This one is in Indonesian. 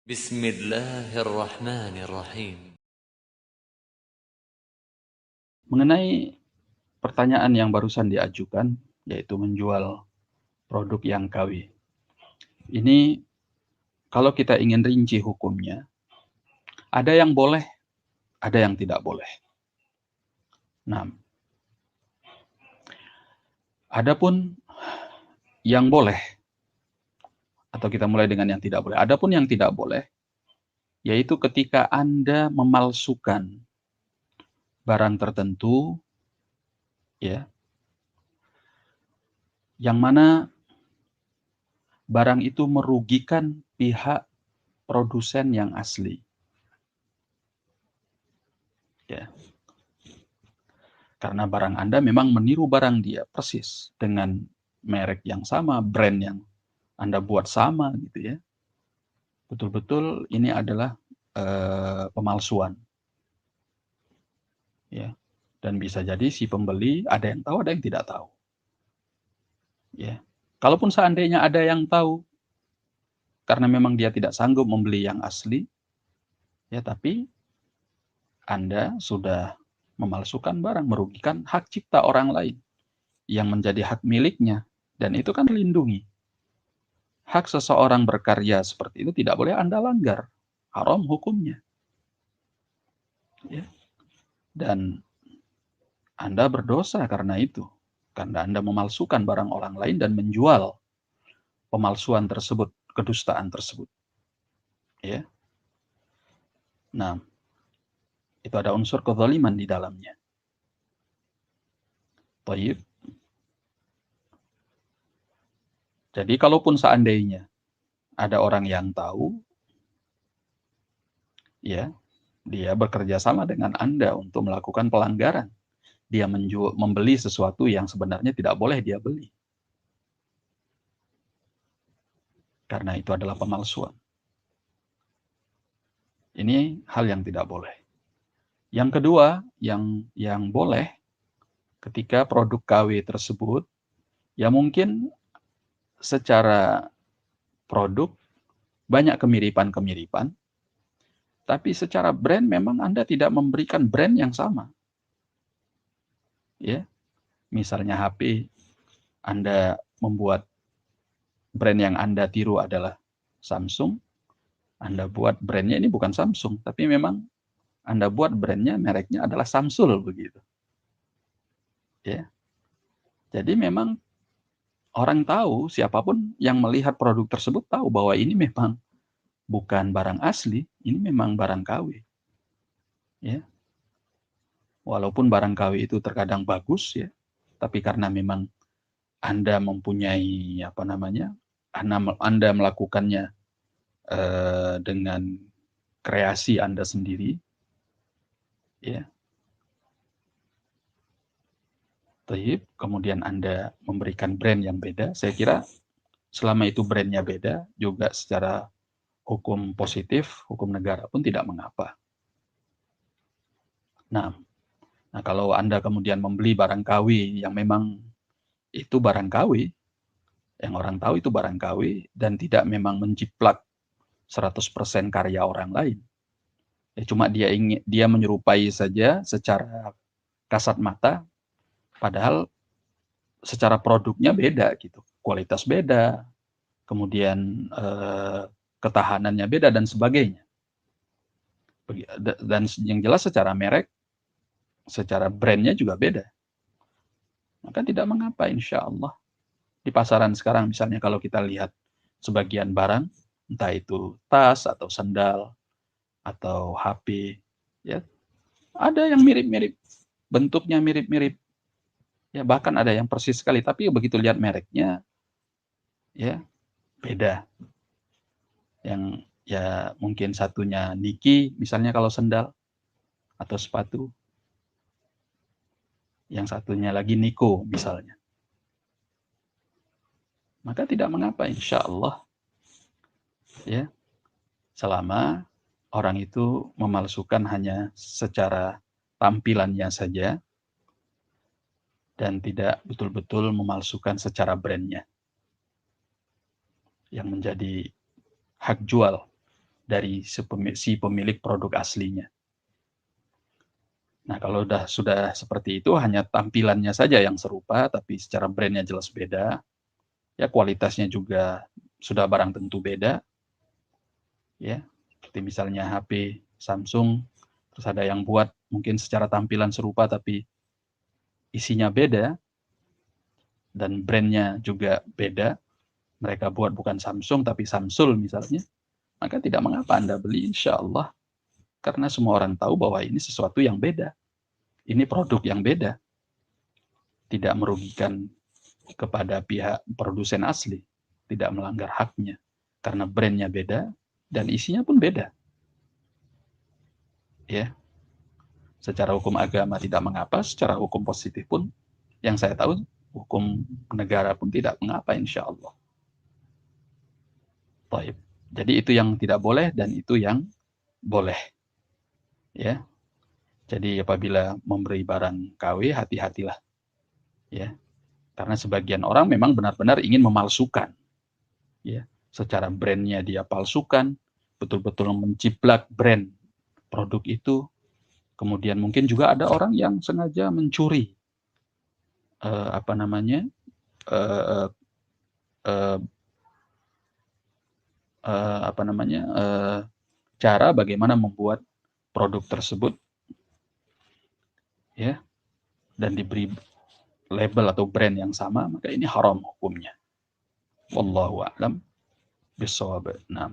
Bismillahirrahmanirrahim. Mengenai pertanyaan yang barusan diajukan, yaitu menjual produk yang KW. Ini kalau kita ingin rinci hukumnya, ada yang boleh, ada yang tidak boleh. Nah, adapun yang boleh, atau kita mulai dengan yang tidak boleh. Adapun yang tidak boleh, yaitu ketika Anda memalsukan barang tertentu, ya, yang mana barang itu merugikan pihak produsen yang asli. Ya. Karena barang Anda memang meniru barang dia persis dengan merek yang sama, brand yang Anda buat sama gitu ya. Betul-betul ini adalah pemalsuan. Ya. Dan bisa jadi si pembeli ada yang tahu, ada yang tidak tahu. Ya. Kalaupun seandainya ada yang tahu, karena memang dia tidak sanggup membeli yang asli, ya tapi Anda sudah memalsukan barang, merugikan hak cipta orang lain yang menjadi hak miliknya, dan itu kan dilindungi. Hak seseorang berkarya seperti itu tidak boleh Anda langgar. Haram hukumnya. Ya. Dan Anda berdosa karena itu. Karena Anda memalsukan barang orang lain dan menjual pemalsuan tersebut, kedustaan tersebut. Ya. Nah, itu ada unsur kezaliman di dalamnya. Taib. Jadi kalaupun seandainya ada orang yang tahu, ya, dia bekerja sama dengan Anda untuk melakukan pelanggaran. Dia membeli sesuatu yang sebenarnya tidak boleh dia beli. Karena itu adalah pemalsuan. Ini hal yang tidak boleh. Yang kedua, yang boleh ketika produk KW tersebut, ya mungkin secara produk banyak kemiripan-kemiripan, tapi secara brand memang Anda tidak memberikan brand yang sama. Ya, misalnya HP, Anda membuat brand yang Anda tiru adalah Samsung, Anda buat brandnya ini bukan Samsung, tapi memang Anda buat brandnya, mereknya adalah Samsul begitu. Ya, jadi memang orang tahu, siapapun yang melihat produk tersebut tahu bahwa ini memang bukan barang asli, ini memang barang KW. Ya. Walaupun barang KW itu terkadang bagus ya, tapi karena memang Anda mempunyai Anda melakukannya dengan kreasi Anda sendiri, ya. Kemudian Anda memberikan brand yang beda, saya kira selama itu brandnya beda, juga secara hukum positif, hukum negara pun tidak mengapa. Nah, kalau Anda kemudian membeli barang KW yang memang itu barang KW, yang orang tahu itu barang KW dan tidak memang menjiplak 100% karya orang lain. Ya, cuma dia menyerupai saja secara kasat mata, padahal secara produknya beda gitu. Kualitas beda, kemudian ketahanannya beda dan sebagainya. Dan yang jelas secara merek, secara brandnya juga beda. Maka tidak mengapa insya Allah. Di pasaran sekarang misalnya kalau kita lihat sebagian barang, entah itu tas atau sandal atau HP, ya ada yang mirip-mirip, bentuknya mirip-mirip, ya bahkan ada yang persis sekali, tapi begitu lihat mereknya, ya beda. Yang ya mungkin satunya Nike, misalnya kalau sandal atau sepatu, yang satunya lagi Nico misalnya. Maka tidak mengapa insya Allah, ya, selama orang itu memalsukan hanya secara tampilannya saja dan tidak betul-betul memalsukan secara brandnya yang menjadi hak jual dari si pemilik produk aslinya. Nah, kalau sudah seperti itu, hanya tampilannya saja yang serupa, tapi secara brandnya jelas beda, ya kualitasnya juga sudah barang tentu beda, ya. Seperti misalnya HP Samsung, terus ada yang buat mungkin secara tampilan serupa, tapi isinya beda, dan brandnya juga beda. Mereka buat bukan Samsung, tapi Samsul misalnya, maka tidak mengapa Anda beli, insya Allah. Karena semua orang tahu bahwa ini sesuatu yang beda. Ini produk yang beda. Tidak merugikan kepada pihak produsen asli. Tidak melanggar haknya. Karena brandnya beda dan isinya pun beda. Ya, secara hukum agama tidak mengapa, secara hukum positif pun, yang saya tahu, hukum negara pun tidak mengapa, insya Allah. Baik. Jadi itu yang tidak boleh dan itu yang boleh. Ya. Jadi apabila memberi barang KW, hati-hatilah. Ya. Karena sebagian orang memang benar-benar ingin memalsukan. Ya. Secara brandnya dia palsukan, betul-betul menciplak brand produk itu. Kemudian mungkin juga ada orang yang sengaja mencuri cara bagaimana membuat produk tersebut, ya, dan diberi label atau brand yang sama, maka ini haram hukumnya. Wallahu a'lam bishawab. Nah.